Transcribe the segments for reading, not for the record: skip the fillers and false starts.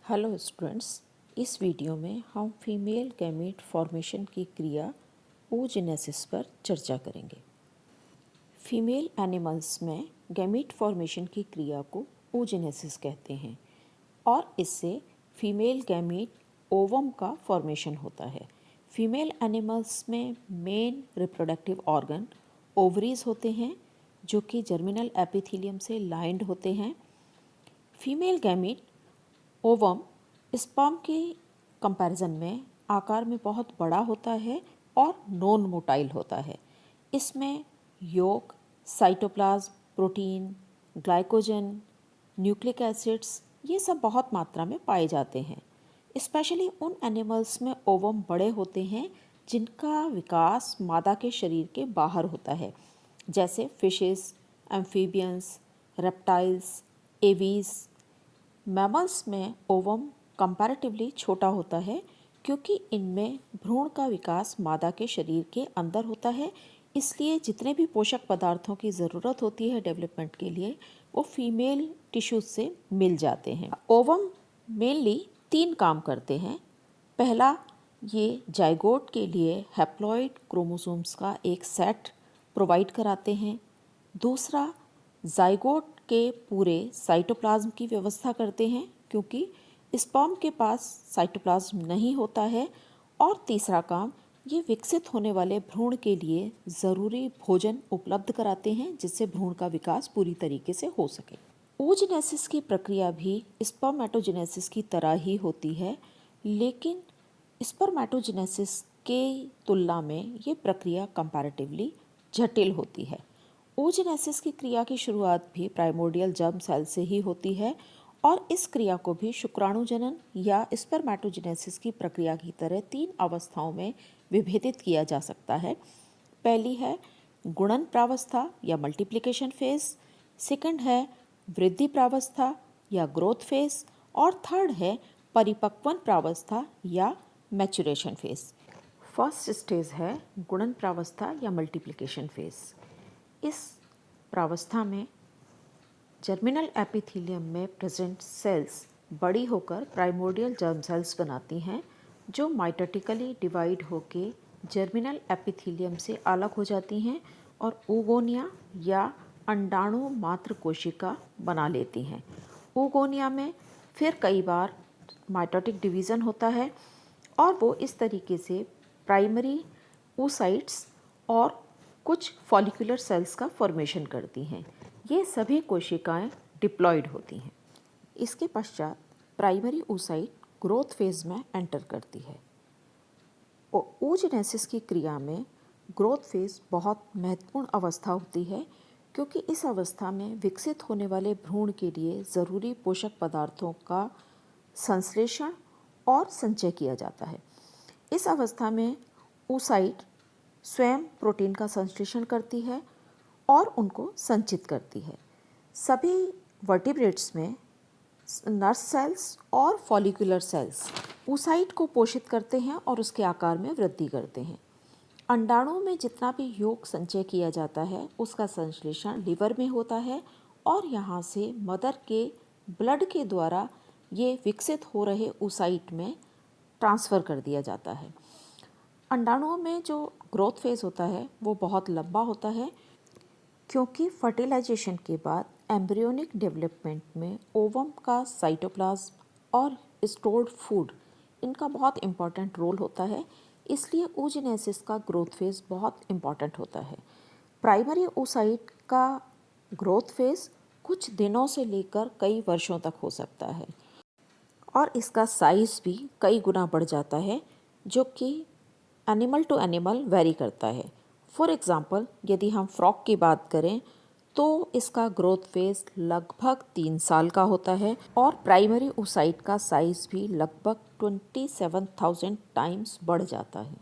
Hello students, इस video में हम फीमेल गैमीट फॉर्मेशन की क्रिया oogenesis पर चर्चा करेंगे। फीमेल एनिमल्स में गैमीट फॉर्मेशन की क्रिया को oogenesis कहते हैं और इससे फीमेल गैमीट ओवम का फॉर्मेशन होता है। फीमेल एनिमल्स में मेन रिप्रोडक्टिव ऑर्गन ओवरीज होते हैं जो कि जर्मिनल एपिथेलियम से लाइंड होते हैं। फीमेल गैमीट ओवम स्पर्म के कंपैरिजन में आकार में बहुत बड़ा होता है और नॉन मोटाइल होता है। इसमें yolk, cytoplasm, protein, glycogen, nucleic acids ये सब बहुत मात्रा में पाए जाते हैं। स्पेशली उन एनिमल्स में ओवम बड़े होते हैं जिनका विकास मादा के शरीर के बाहर होता है, जैसे fishes, amphibians, reptiles, aves. Mammals में ओवम कंपैरेटिवली छोटा होता है क्योंकि इनमें भ्रूण का विकास मादा के शरीर के अंदर होता है, इसलिए जितने भी पोषक पदार्थों की ज़रूरत होती है डेवलपमेंट के लिए वो फीमेल टिश्यूज से मिल जाते हैं। ओवम मेनली 3 काम करते हैं। पहला, ये जाइगोट के लिए हैप्लॉइड क्रोमोसोम्स का एक सेट प्रोवाइड कराते हैं। दूसरा, जाइगोट के पूरे साइटोप्लाज्म की व्यवस्था करते हैं क्योंकि स्पर्म के पास साइटोप्लाज्म नहीं होता है। और तीसरा काम, ये विकसित होने वाले भ्रूण के लिए ज़रूरी भोजन उपलब्ध कराते हैं जिससे भ्रूण का विकास पूरी तरीके से हो सके। oogenesis की प्रक्रिया भी स्पर्मेटोजेनेसिस की तरह ही होती है, लेकिन स्पर्मेटोजेनेसिस के तुलना में ये प्रक्रिया कंपैरेटिवली जटिल होती है। oogenesis की क्रिया की शुरुआत भी प्राइमोर्डियल जर्म सेल से ही होती है और इस क्रिया को भी शुक्राणु जनन या स्पर्मेटोजेनेसिस की प्रक्रिया की तरह 3 अवस्थाओं में विभेदित किया जा सकता है। पहली है गुणन प्रावस्था या मल्टीप्लिकेशन फेज, सेकंड है वृद्धि प्रावस्था या ग्रोथ फेज और थर्ड है परिपक्वन प्रावस्था या मैचुरेशन फेज। फर्स्ट स्टेज है गुणन प्रावस्था या मल्टीप्लिकेशन फेज। इस प्रावस्था में जर्मिनल एपिथेलियम में प्रेजेंट सेल्स बड़ी होकर प्राइमोर्डियल जर्म सेल्स बनाती हैं जो माइटोटिकली डिवाइड होकर जर्मिनल एपिथेलियम से अलग हो जाती हैं और oogonia या अंडाणु मात्र कोशिका बना लेती हैं। oogonia में फिर कई बार माइटोटिक डिवीज़न होता है और वो इस तरीके से प्राइमरी oocytes और कुछ फॉलिकुलर सेल्स का फॉर्मेशन करती हैं। ये सभी कोशिकाएं डिप्लॉयड होती हैं। इसके पश्चात प्राइमरी oocyte ग्रोथ फेज में एंटर करती है। oogenesis की क्रिया में ग्रोथ फेज बहुत महत्वपूर्ण अवस्था होती है क्योंकि इस अवस्था में विकसित होने वाले भ्रूण के लिए ज़रूरी पोषक पदार्थों का संश्लेषण और संचय किया जाता है। इस अवस्था में oocyte स्वयं प्रोटीन का संश्लेषण करती है और उनको संचित करती है। सभी वर्टिब्रेट्स में नर्व सेल्स और फॉलिकुलर सेल्स oocyte को पोषित करते हैं और उसके आकार में वृद्धि करते हैं। अंडाणु में जितना भी योग संचय किया जाता है उसका संश्लेषण लिवर में होता है और यहाँ से मदर के ब्लड के द्वारा ये विकसित हो रहे oocyte में ट्रांसफ़र कर दिया जाता है। अंडाणुओं में जो ग्रोथ फेज होता है वो बहुत लंबा होता है क्योंकि फर्टिलाइजेशन के बाद एम्ब्रियोनिक डेवलपमेंट में ओवम का साइटोप्लाज्म और स्टोर्ड फूड इनका बहुत इम्पॉर्टेंट रोल होता है, इसलिए oogenesis का ग्रोथ फेज बहुत इम्पॉर्टेंट होता है। प्राइमरी oocyte का ग्रोथ फेज कुछ दिनों से लेकर कई वर्षों तक हो सकता है और इसका साइज़ भी कई गुना बढ़ जाता है जो कि एनिमल टू एनिमल वेरी करता है। फॉर एग्ज़ाम्पल, यदि हम फ्रॉग की बात करें तो इसका ग्रोथ फेज लगभग 3 साल का होता है और प्राइमरी oocyte का साइज़ भी लगभग 27,000 टाइम्स बढ़ जाता है।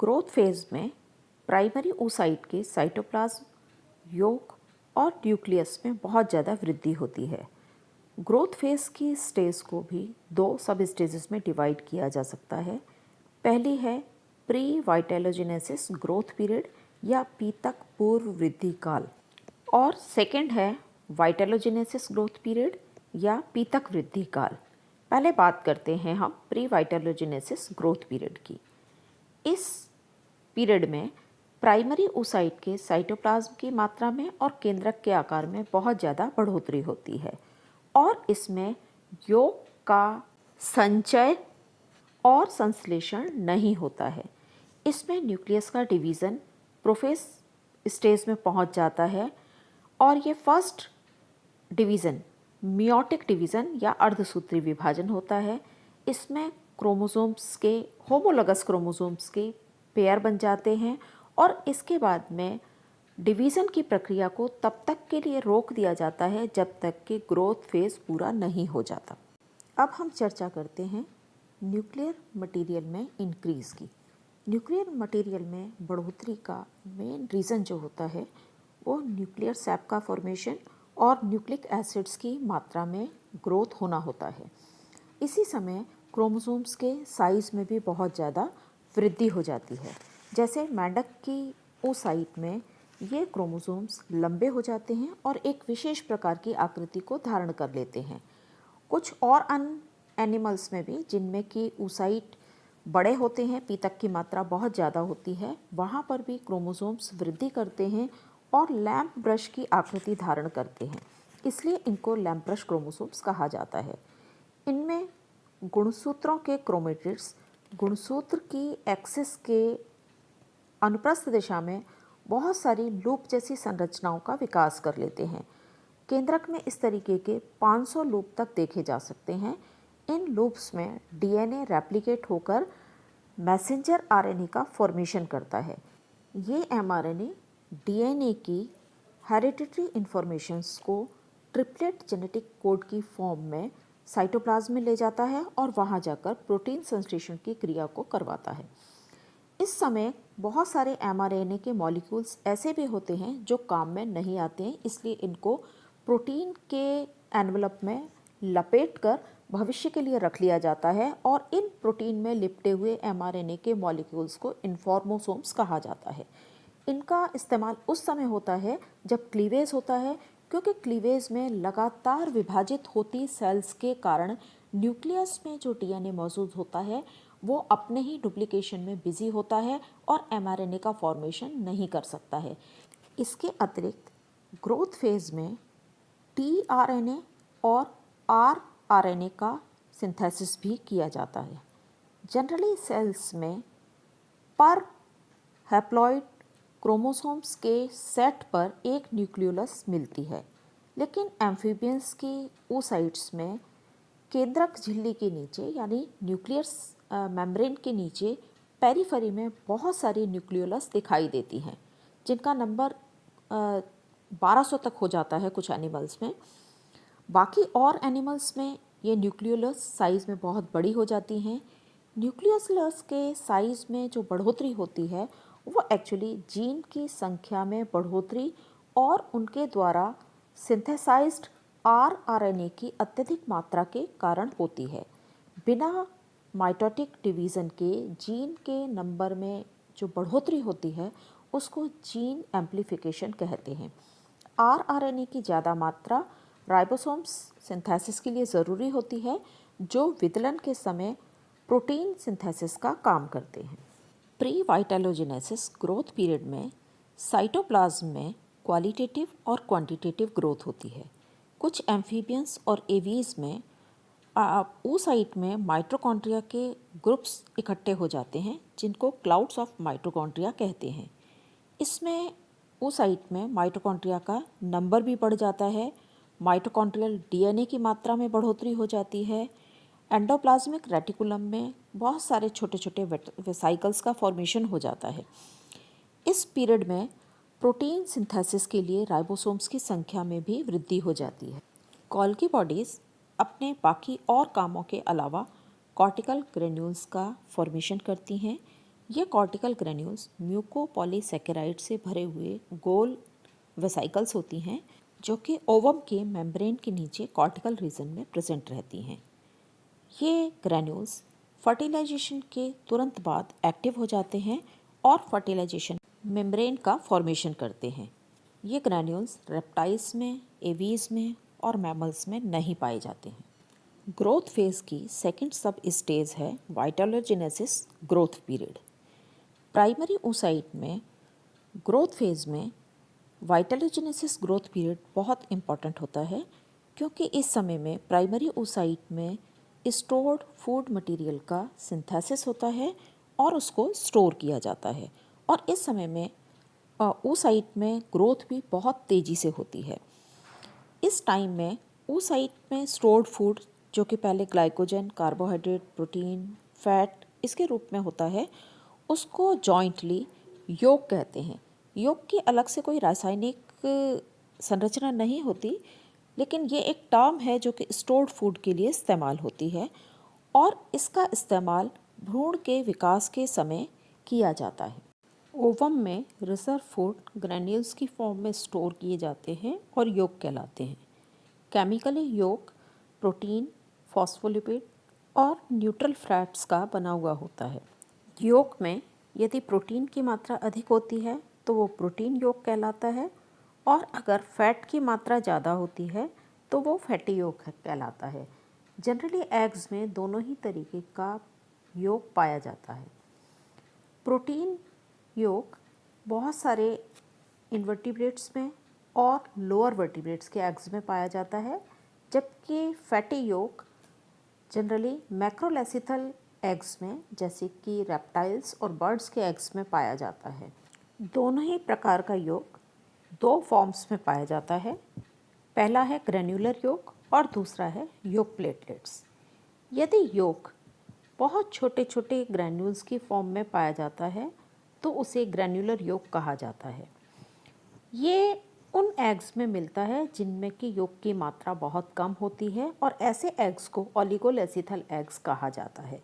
ग्रोथ फेज में प्राइमरी oocyte के साइटोप्लाज्म, योक और न्यूक्लियस में बहुत ज़्यादा वृद्धि होती है। ग्रोथ फेज की स्टेज को भी 2 सब स्टेजेस में डिवाइड किया जा सकता है। पहली है प्री वाइटेलोजेनेसिस ग्रोथ पीरियड या पीतक पूर्व वृद्धि काल और सेकंड है वाइटेलोजेनेसिस ग्रोथ पीरियड या पीतक वृद्धि काल। पहले बात करते हैं हम प्री वाइटलोजेनेसिस ग्रोथ पीरियड की। इस पीरियड में प्राइमरी oocyte के साइटोप्लाज्म की मात्रा में और केंद्रक के आकार में बहुत ज़्यादा बढ़ोतरी होती है और इसमें यौगिक का संचय और संश्लेषण नहीं होता है। इसमें न्यूक्लियस का डिवीज़न प्रोफेज स्टेज में पहुंच जाता है और ये फर्स्ट डिवीज़न मियोटिक डिवीज़न या अर्धसूत्री विभाजन होता है। इसमें क्रोमोसोम्स के होमोलोगस क्रोमोसोम्स के पेयर बन जाते हैं और इसके बाद में डिवीज़न की प्रक्रिया को तब तक के लिए रोक दिया जाता है जब तक कि ग्रोथ फेज़ पूरा नहीं हो जाता। अब हम चर्चा करते हैं न्यूक्लियर मटेरियल में इंक्रीज़ की। न्यूक्लियर मटेरियल में बढ़ोतरी का मेन रीज़न जो होता है वो न्यूक्लियर सैप का फॉर्मेशन और न्यूक्लिक एसिड्स की मात्रा में ग्रोथ होना होता है। इसी समय क्रोमोसोम्स के साइज़ में भी बहुत ज़्यादा वृद्धि हो जाती है। जैसे मेंढक की oocyte में ये क्रोमोसोम्स लंबे हो जाते हैं और एक विशेष प्रकार की आकृति को धारण कर लेते हैं। कुछ और एनिमल्स में भी जिनमें कि oocyte बड़े होते हैं, पीतक की मात्रा बहुत ज़्यादा होती है, वहाँ पर भी क्रोमोसोम्स वृद्धि करते हैं और लैंप ब्रश की आकृति धारण करते हैं, इसलिए इनको लैंप ब्रश क्रोमोसोम्स कहा जाता है। इनमें गुणसूत्रों के क्रोमेटिड्स गुणसूत्र की एक्सिस के अनुप्रस्थ दिशा में बहुत सारी लूप जैसी संरचनाओं का विकास कर लेते हैं। केंद्रक में इस तरीके के 500 लूप तक देखे जा सकते हैं। इन लूप्स में डीएनए रेप्लिकेट होकर मैसेंजर आरएनए का फॉर्मेशन करता है। ये एमआरएनए डीएनए की हेरिडिटरी इंफॉर्मेशंस को ट्रिपलेट जेनेटिक कोड की फॉर्म में साइटोप्लाज्म में ले जाता है और वहाँ जाकर प्रोटीन संश्लेषण की क्रिया को करवाता है। इस समय बहुत सारे एमआरएनए के मॉलिक्यूल्स ऐसे भी होते हैं जो काम में नहीं आते हैं, इसलिए इनको प्रोटीन के एनवलप में लपेट कर भविष्य के लिए रख लिया जाता है और इन प्रोटीन में लिपटे हुए एमआरएनए के मॉलिक्यूल्स को इन्फॉर्मोसोम्स कहा जाता है। इनका इस्तेमाल उस समय होता है जब क्लीवेज होता है, क्योंकि क्लीवेज में लगातार विभाजित होती सेल्स के कारण न्यूक्लियस में जो डीएनए मौजूद होता है वो अपने ही डुप्लीकेशन में बिजी होता है और एमआरएनए का फॉर्मेशन नहीं कर सकता है। इसके अतिरिक्त ग्रोथ फेज में टीआरएनए और आरआरएनए का सिंथेसिस भी किया जाता है। जनरली सेल्स में पर हैप्लॉइड क्रोमोसोम्स के सेट पर एक न्यूक्लियोलस मिलती है, लेकिन एम्फीबियंस की oocytes में केंद्रक झिल्ली के नीचे यानी न्यूक्लियर मेम्ब्रेन के नीचे पेरिफेरी में बहुत सारी न्यूक्लियोलस दिखाई देती हैं, जिनका नंबर 1200 तक हो जाता है कुछ एनिमल्स में। बाकी और एनिमल्स में ये न्यूक्लियोलस साइज़ में बहुत बड़ी हो जाती हैं। न्यूक्लियोलस के साइज़ में जो बढ़ोतरी होती है वो एक्चुअली जीन की संख्या में बढ़ोतरी और उनके द्वारा सिंथेसाइज्ड आरआरएनए की अत्यधिक मात्रा के कारण होती है। बिना माइटोटिक डिवीज़न के जीन के नंबर में जो बढ़ोतरी होती है उसको जीन एम्प्लीफिकेशन कहते हैं। आरआरएनए की ज़्यादा मात्रा राइबोसोम्स सिंथेसिस के लिए ज़रूरी होती है, जो विदलन के समय प्रोटीन सिंथेसिस का काम करते हैं। प्री वाइटलोजेनेसिस ग्रोथ पीरियड में साइटोप्लाज्म में क्वालिटेटिव और क्वांटिटेटिव ग्रोथ होती है। कुछ एम्फीबियंस और एवीज में oocyte में माइटोकॉन्ड्रिया के ग्रुप्स इकट्ठे हो जाते हैं, जिनको क्लाउड्स ऑफ माइटोकॉन्ड्रिया कहते हैं। इसमें oocyte में माइटोकॉन्ड्रिया का नंबर भी बढ़ जाता है, माइटोकॉन्ड्रियल डीएनए की मात्रा में बढ़ोतरी हो जाती है। एंडोप्लाज्मिक रेटिकुलम में बहुत सारे छोटे छोटे वेसाइकल्स का फॉर्मेशन हो जाता है। इस पीरियड में प्रोटीन सिंथेसिस के लिए राइबोसोम्स की संख्या में भी वृद्धि हो जाती है। गोल्गी बॉडीज़ अपने बाकी और कामों के अलावा कॉर्टिकल ग्रेन्यूल्स का फॉर्मेशन करती हैं। ये कॉर्टिकल ग्रेन्यूल्स म्यूकोपॉलीसैकेराइड से भरे हुए गोल वेसाइकल्स होती हैं, जो कि ओवम के मेम्ब्रेन के नीचे कॉर्टिकल रीजन में प्रेजेंट रहती हैं। ये ग्रेन्यूल्स फर्टिलाइजेशन के तुरंत बाद एक्टिव हो जाते हैं और फर्टिलाइजेशन मेम्ब्रेन का फॉर्मेशन करते हैं। ये ग्रेन्यूल्स रेप्टाइल्स में, एवीज में और मैमल्स में नहीं पाए जाते हैं। ग्रोथ फेज की सेकंड सब स्टेज है वाइटोलोजेनेसिस ग्रोथ पीरियड। प्राइमरी oocyte में ग्रोथ फेज में वाइटोलोजेनेसिस ग्रोथ पीरियड बहुत इम्पॉर्टेंट होता है, क्योंकि इस समय में प्राइमरी oocyte में स्टोर्ड फूड मटेरियल का सिंथेसिस होता है और उसको स्टोर किया जाता है। और इस समय में oocyte में ग्रोथ भी बहुत तेज़ी से होती है। इस टाइम में oocyte में स्टोर्ड फूड, जो कि पहले ग्लाइकोजन, कार्बोहाइड्रेट, प्रोटीन, फैट इसके रूप में होता है, उसको जॉइंटली योग कहते हैं। योग की अलग से कोई रासायनिक संरचना नहीं होती, लेकिन ये एक टर्म है जो कि स्टोर्ड फूड के लिए इस्तेमाल होती है और इसका इस्तेमाल भ्रूण के विकास के समय किया जाता है। ओवम में रिजर्व फूड ग्रैन्यूल्स की फॉर्म में स्टोर किए जाते हैं और योग कहलाते हैं। केमिकली योग प्रोटीन, फॉस्फोलिपिड और न्यूट्रल फैट्स का बना हुआ होता है। योग में यदि प्रोटीन की मात्रा अधिक होती है तो वो प्रोटीन योग कहलाता है, और अगर फैट की मात्रा ज़्यादा होती है तो वो फैटी योग कहलाता है। जनरली एग्स में दोनों ही तरीके का योग पाया जाता है। प्रोटीन योग बहुत सारे इनवर्टिब्रेट्स में और लोअर वर्टिब्रेट्स के एग्स में पाया जाता है, जबकि फैटी योग जनरली मैक्रोलेसिथल एग्स में, जैसे कि रेप्टाइल्स और बर्ड्स के एग्स में पाया जाता है। दोनों ही प्रकार का योग दो फॉर्म्स में पाया जाता है। पहला है ग्रैन्युलर योग और दूसरा है योग प्लेटलेट्स। यदि योग बहुत छोटे छोटे ग्रैन्यूल्स की फॉर्म में पाया जाता है तो उसे ग्रैन्युलर योग कहा जाता है। ये उन एग्स में मिलता है जिनमें कि योग की मात्रा बहुत कम होती है, और ऐसे एग्स को ओलिगोलेसिथल एग्स कहा जाता है,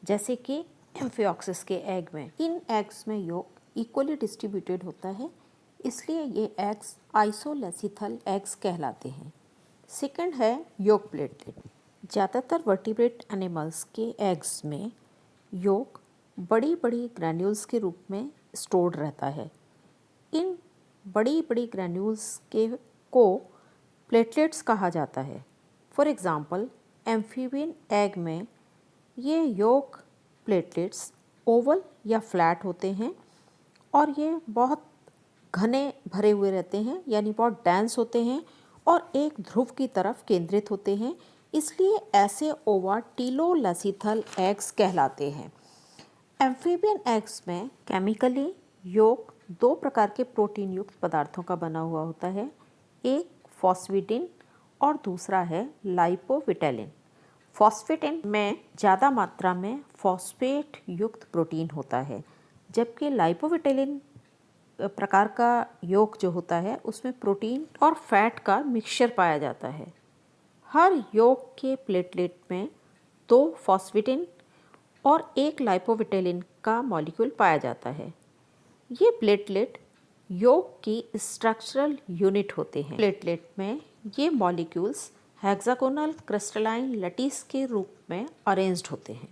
जैसे कि एम्फिऑक्सिस के एग में। इन एग्स में योग इक्वली डिस्ट्रीब्यूटेड होता है, इसलिए ये एग्स आइसोलेसिथल एग्स कहलाते हैं। सेकंड है योग प्लेटलेट। ज़्यादातर वर्टिब्रेट एनिमल्स के एग्स में योग बड़ी बड़ी ग्रैन्यूल्स के रूप में स्टोर्ड रहता है। इन बड़ी बड़ी ग्रैन्यूल्स को प्लेटलेट्स कहा जाता है। फॉर एग्ज़ाम्पल, एम्फीबियन एग में ये योग प्लेटलेट्स ओवल या फ्लैट होते हैं और ये बहुत घने भरे हुए रहते हैं, यानी बहुत डेंस होते हैं और एक ध्रुव की तरफ केंद्रित होते हैं, इसलिए ऐसे ओवा टीलोलेसिथल एग्स कहलाते हैं। एम्फीबियन एग्स में केमिकली योग दो प्रकार के प्रोटीन युक्त पदार्थों का बना हुआ होता है, एक फॉस्फेटिन और दूसरा है लाइपोविटेलिन। फॉस्फेटिन में ज़्यादा मात्रा में फॉस्फेट युक्त प्रोटीन होता है, जबकि लाइपोविटेलिन प्रकार का योग जो होता है उसमें प्रोटीन और फैट का मिक्सचर पाया जाता है। हर योग के प्लेटलेट में दो फॉस्फेटिन और एक लाइपोविटेलिन का मॉलिक्यूल पाया जाता है। ये प्लेटलेट योग की स्ट्रक्चरल यूनिट होते हैं। प्लेटलेट में ये मॉलिक्यूल्स हेक्सागोनल क्रिस्टलाइन लैटिस के रूप में अरेंज्ड होते हैं।